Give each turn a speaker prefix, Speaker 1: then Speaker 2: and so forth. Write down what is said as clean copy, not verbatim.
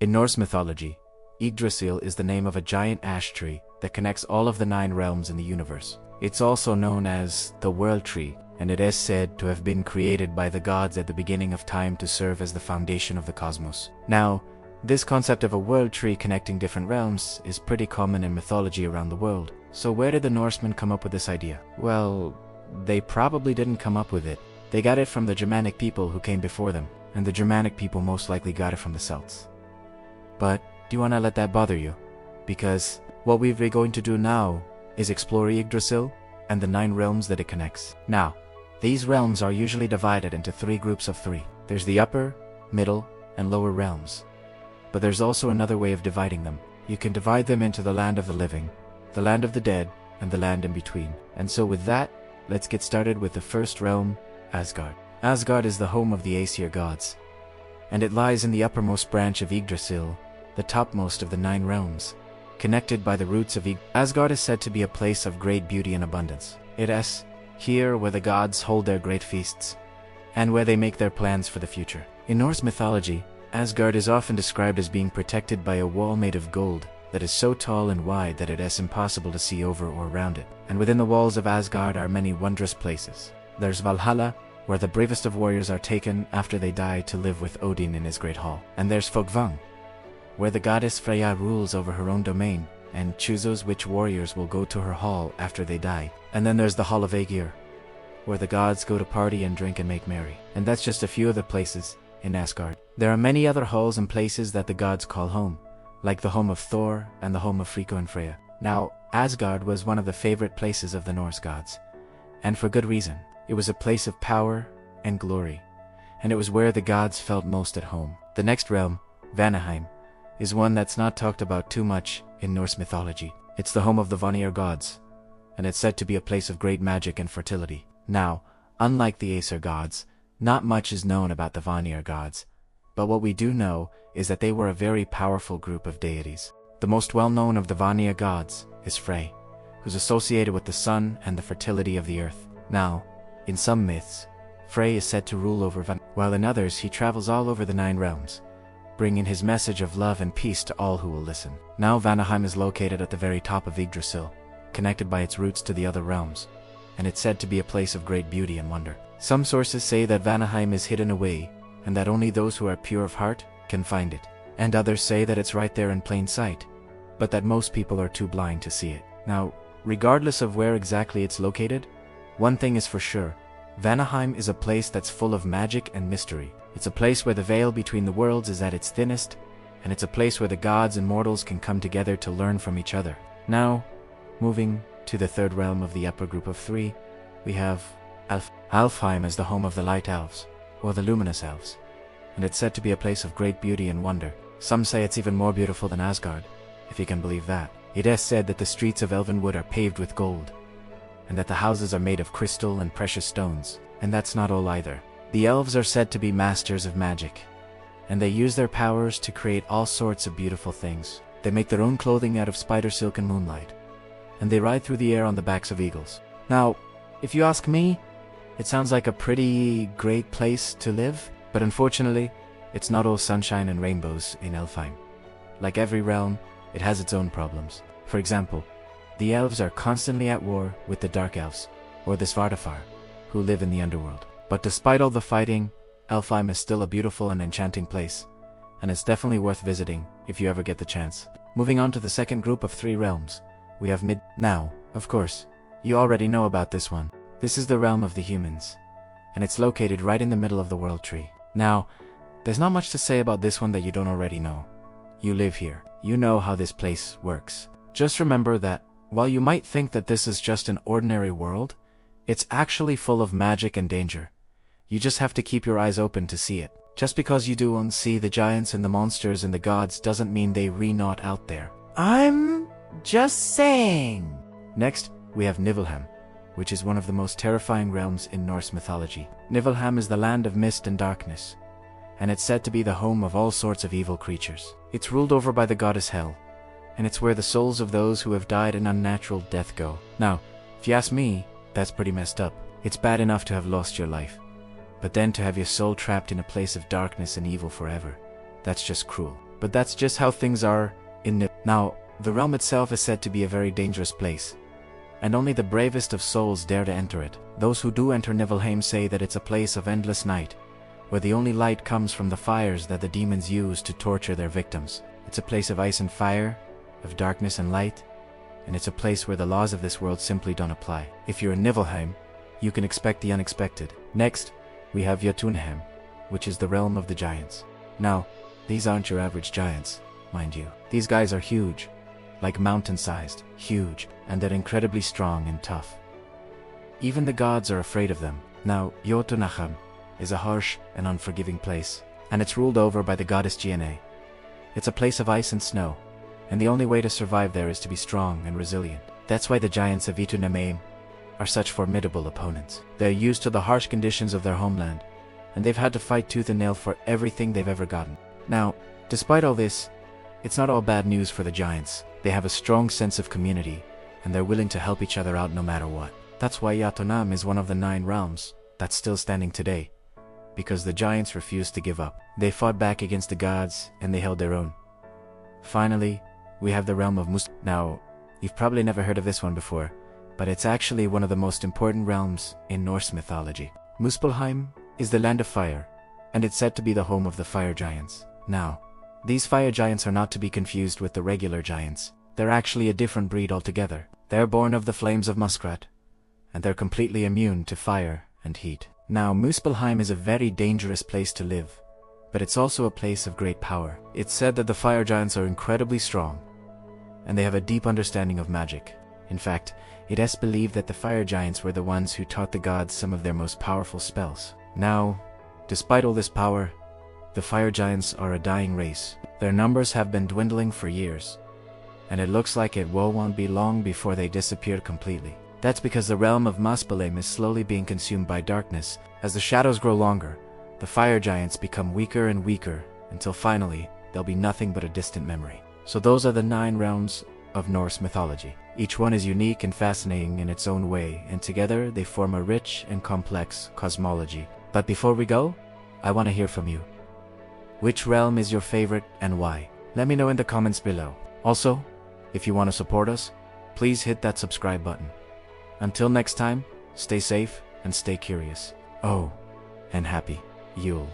Speaker 1: In Norse mythology, Yggdrasil is the name of a giant ash tree that connects all of the 9 realms in the universe. It's also known as the World Tree, and it is said to have been created by the gods at the beginning of time to serve as the foundation of the cosmos. Now, this concept of a world tree connecting different realms is pretty common in mythology around the world. So where did the Norsemen come up with this idea? Well, they probably didn't come up with it. They got it from the Germanic people who came before them, and the Germanic people most likely got it from the Celts. But do you want to let that bother you? Because what we're going to do now is explore Yggdrasil and the 9 realms that it connects. Now, these realms are usually divided into 3 groups of 3. There's the upper, middle, and lower realms. But there's also another way of dividing them. You can divide them into the land of the living, the land of the dead, and the land in between. And so with that, let's get started with the first realm, Asgard. Asgard is the home of the Aesir gods, and it lies in the uppermost branch of Yggdrasil, the topmost of the 9 realms, connected by the roots of Asgard is said to be a place of great beauty and abundance. It is here where the gods hold their great feasts, and where they make their plans for the future. In Norse mythology, Asgard is often described as being protected by a wall made of gold that is so tall and wide that it is impossible to see over or around it. And within the walls of Asgard are many wondrous places. There's Valhalla, where the bravest of warriors are taken after they die to live with Odin in his great hall. And there's Folkvang, where the goddess Freya rules over her own domain and chooses which warriors will go to her hall after they die. And then there's the Hall of Aegir, where the gods go to party and drink and make merry. And that's just a few of the places in Asgard. There are many other halls and places that the gods call home, like the home of Thor and the home of Frigga and Freya. Now, Asgard was one of the favorite places of the Norse gods, and for good reason. It was a place of power and glory, and it was where the gods felt most at home. The next realm, Vanaheim, is one that's not talked about too much in Norse mythology. It's the home of the Vanir gods, and it's said to be a place of great magic and fertility. Now, unlike the Aesir gods, not much is known about the Vanir gods, but what we do know is that they were a very powerful group of deities. The most well-known of the Vanir gods is Frey, who's associated with the sun and the fertility of the earth. Now, in some myths, Frey is said to rule over Vanaheim, while in others he travels all over the 9 realms, bringing his message of love and peace to all who will listen. Now Vanaheim is located at the very top of Yggdrasil, connected by its roots to the other realms, and it's said to be a place of great beauty and wonder. Some sources say that Vanaheim is hidden away, and that only those who are pure of heart can find it. And others say that it's right there in plain sight, but that most people are too blind to see it. Now, regardless of where exactly it's located, one thing is for sure, Vanaheim is a place that's full of magic and mystery. It's a place where the veil between the worlds is at its thinnest, and it's a place where the gods and mortals can come together to learn from each other. Now, moving to the third realm of the upper group of 3, we have Alfheim as the home of the Light Elves, or the Luminous Elves, and it's said to be a place of great beauty and wonder. Some say it's even more beautiful than Asgard, if you can believe that. It is said that the streets of Elvenwood are paved with gold, and that the houses are made of crystal and precious stones. And that's not all either. The elves are said to be masters of magic, and they use their powers to create all sorts of beautiful things. They make their own clothing out of spider silk and moonlight, and they ride through the air on the backs of eagles. Now, if you ask me, it sounds like a pretty great place to live, but unfortunately, it's not all sunshine and rainbows in Elfheim. Like every realm, it has its own problems. For example, the elves are constantly at war with the Dark Elves, or the Svartafar, who live in the underworld. But despite all the fighting, Elfheim is still a beautiful and enchanting place, and it's definitely worth visiting if you ever get the chance. Moving on to the second group of 3 realms, we have Now, of course, you already know about this one. This is the realm of the humans, and it's located right in the middle of the World Tree. Now, there's not much to say about this one that you don't already know. You live here. You know how this place works. Just remember that, while you might think that this is just an ordinary world, it's actually full of magic and danger. You just have to keep your eyes open to see it. Just because you don't see the giants and the monsters and the gods doesn't mean they're not out there. I'm just saying. Next, we have Niflheim, which is one of the most terrifying realms in Norse mythology. Niflheim is the land of mist and darkness, and it's said to be the home of all sorts of evil creatures. It's ruled over by the goddess Hel, and it's where the souls of those who have died an unnatural death go. Now, if you ask me, that's pretty messed up. It's bad enough to have lost your life, but then to have your soul trapped in a place of darkness and evil forever, that's just cruel. But that's just how things are in Nib. Now, the realm itself is said to be a very dangerous place, and only the bravest of souls dare to enter it. Those who do enter Nibelheim say that it's a place of endless night, where the only light comes from the fires that the demons use to torture their victims. It's a place of ice and fire, of darkness and light, and it's a place where the laws of this world simply don't apply. If you're in Nibelheim, you can expect the unexpected. Next, we have Jotunheim, which is the realm of the giants. Now, these aren't your average giants, mind you. These guys are huge, like mountain-sized, huge, and they're incredibly strong and tough. Even the gods are afraid of them. Now, Jotunheim is a harsh and unforgiving place, and it's ruled over by the goddess Gienah. It's a place of ice and snow, and the only way to survive there is to be strong and resilient. That's why the giants of Jotunheim are such formidable opponents. They're used to the harsh conditions of their homeland, and they've had to fight tooth and nail for everything they've ever gotten. Now, despite all this, it's not all bad news for the giants. They have a strong sense of community, and they're willing to help each other out no matter what. That's why Jotunheim is one of the 9 realms that's still standing today, because the giants refused to give up. They fought back against the gods, and they held their own. Finally, we have the realm of Now, you've probably never heard of this one before, but it's actually one of the most important realms in Norse mythology. Muspelheim is the land of fire, and it's said to be the home of the fire giants. Now, these fire giants are not to be confused with the regular giants. They're actually a different breed altogether. They're born of the flames of Muskrat, and they're completely immune to fire and heat. Now, Muspelheim is a very dangerous place to live, but it's also a place of great power. It's said that the fire giants are incredibly strong, and they have a deep understanding of magic. In fact, it is believed that the fire giants were the ones who taught the gods some of their most powerful spells. Now, despite all this power, the fire giants are a dying race. Their numbers have been dwindling for years, and it looks like it won't be long before they disappear completely. That's because the realm of Muspelheim is slowly being consumed by darkness. As the shadows grow longer, the fire giants become weaker and weaker, until finally, they'll be nothing but a distant memory. So those are the 9 realms of Norse mythology. Each one is unique and fascinating in its own way, and together they form a rich and complex cosmology. But before we go, I want to hear from you. Which realm is your favorite and why? Let me know in the comments below. Also, if you want to support us, please hit that subscribe button. Until next time, stay safe and stay curious. Oh, and happy Yule.